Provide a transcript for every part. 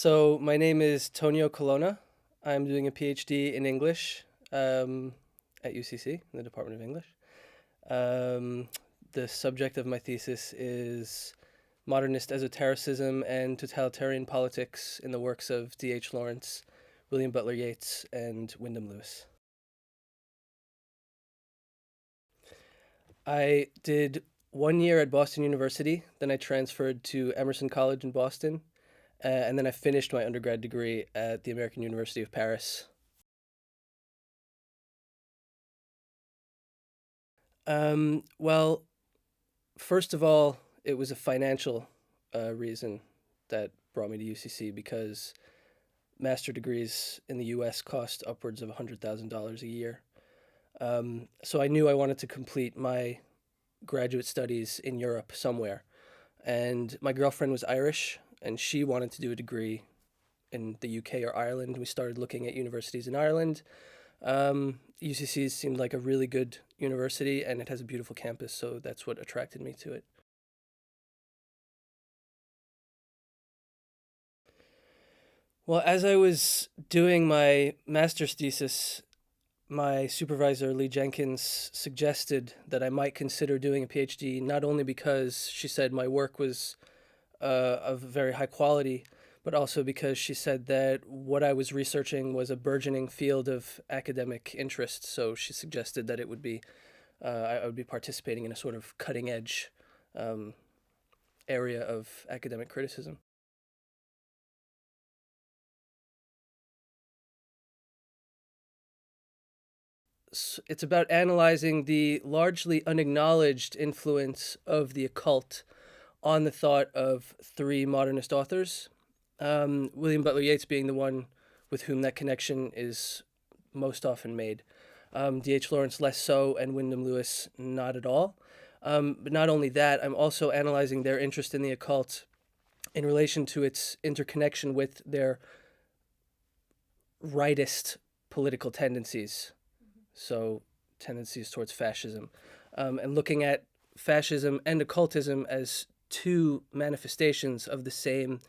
So my name is Tonio Colona. I'm doing a PhD in English at UCC in the Department of English. Um, the subject of my thesis is modernist esotericism and totalitarian politics in the works of D.H. Lawrence, William Butler Yeats, and Wyndham Lewis. I did 1 year at Boston University, then I transferred to Emerson College in Boston, and then I finished my undergrad degree at the American University of Paris. Well, first of all, it was a financial reason that brought me to UCC because master degrees in the US cost upwards of $100,000 a year. So I knew I wanted to complete my graduate studies in Europe somewhere. And my girlfriend was Irish, and she wanted to do a degree in the UK or Ireland. We started looking at universities in Ireland. UCC seemed like a really good university, and it has a beautiful campus, so that's what attracted me to it. Well, as I was doing my master's thesis, my supervisor, Lee Jenkins, suggested that I might consider doing a PhD, not only because she said my work was of very high quality, but also because she said that what I was researching was a burgeoning field of academic interest. So she suggested that it would be I would be participating in a sort of cutting edge um, area of academic criticism. It's about analyzing the largely unacknowledged influence of the occult on the thought of three modernist authors, William Butler Yeats being the one with whom that connection is most often made. D.H. Lawrence less so, and Wyndham Lewis not at all. But not only that, I'm also analyzing their interest in the occult in relation to its interconnection with their rightist political tendencies, so tendencies towards fascism, and looking at fascism and occultism as two manifestations of the same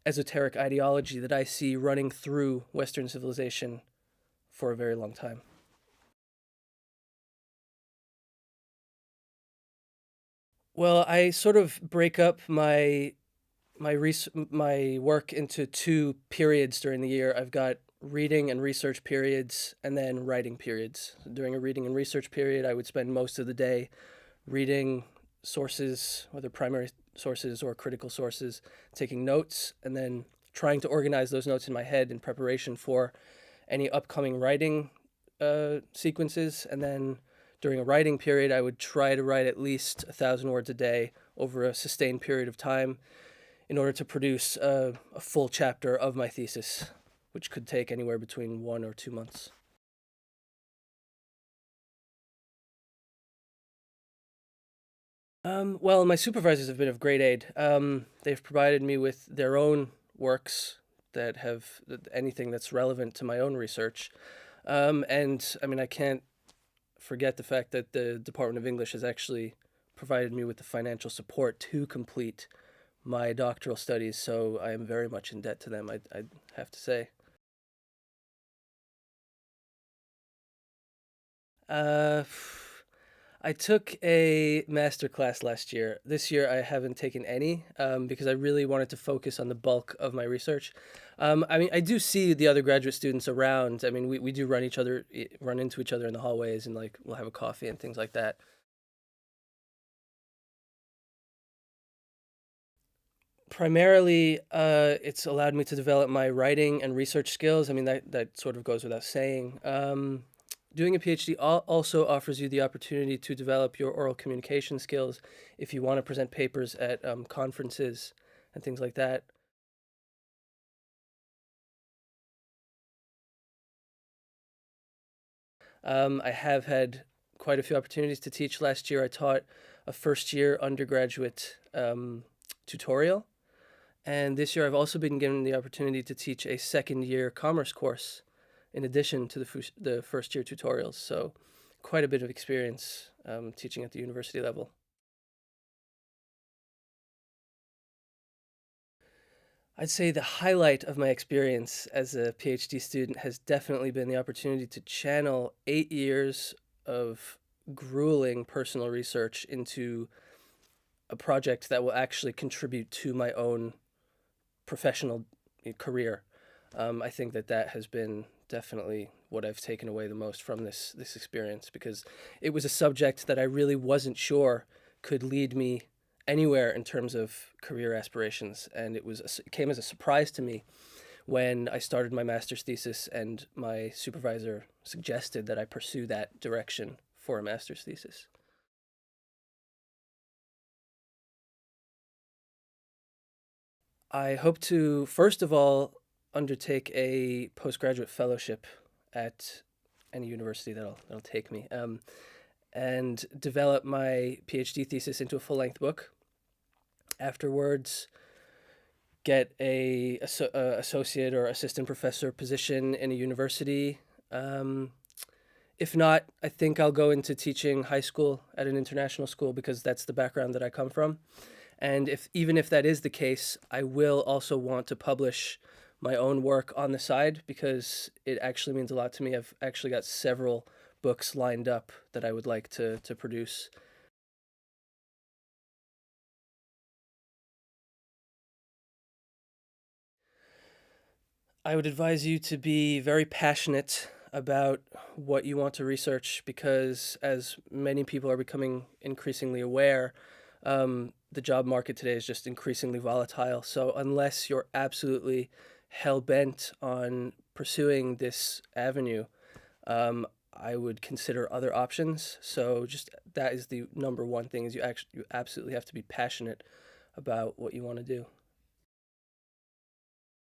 esoteric ideology that I see running through Western civilization for a very long time. Well, I sort of break up my work into two periods during the year. I've got reading and research periods and then writing periods. During a reading and research period, I would spend most of the day reading sources, whether primary sources or critical sources, taking notes, and then trying to organize those notes in my head in preparation for any upcoming writing sequences. And then during a writing period, I would try to write at least 1,000 words a day over a sustained period of time in order to produce a full chapter of my thesis, which could take anywhere between 1 or 2 months. Well, my supervisors have been of great aid. They've provided me with their own works that have anything that's relevant to my own research. And I mean, I can't forget the fact that the Department of English has actually provided me with the financial support to complete my doctoral studies, so I am very much in debt to them, I'd have to say. Uh, I took a master class last year. This year I haven't taken any because I really wanted to focus on the bulk of my research. I mean, I do see the other graduate students around. I mean, we do run into each other in the hallways, and like we'll have a coffee and things like that. Primarily, it's allowed me to develop my writing and research skills. I mean, that sort of goes without saying. Doing a PhD also offers you the opportunity to develop your oral communication skills if you want to present papers at conferences and things like that. I have had quite a few opportunities to teach. Last year, I taught a first year undergraduate tutorial. And this year, I've also been given the opportunity to teach a second year commerce course in addition to the first year tutorials. So, quite a bit of experience teaching at the university level. I'd say the highlight of my experience as a PhD student has definitely been the opportunity to channel 8 years of grueling personal research into a project that will actually contribute to my own professional career. I think that that has been definitely what I've taken away the most from this experience, because it was a subject that I really wasn't sure could lead me anywhere in terms of career aspirations, and it came as a surprise to me when I started my master's thesis and my supervisor suggested that I pursue that direction for a master's thesis. I hope to, first of all, undertake a postgraduate fellowship at any university that'll take me, and develop my PhD thesis into a full length book. Afterwards, get a associate or assistant professor position in a university. Um, if not, I think I'll go into teaching high school at an international school because that's the background that I come from. And if even if that is the case, I will also want to publish my own work on the side because it actually means a lot to me. I've actually got several books lined up that I would like to produce. I would advise you to be very passionate about what you want to research because, as many people are becoming increasingly aware, the job market today is just increasingly volatile. So, unless you're absolutely hell bent on pursuing this avenue, I would consider other options. So, just that is the number one thing: is you absolutely have to be passionate about what you want to do.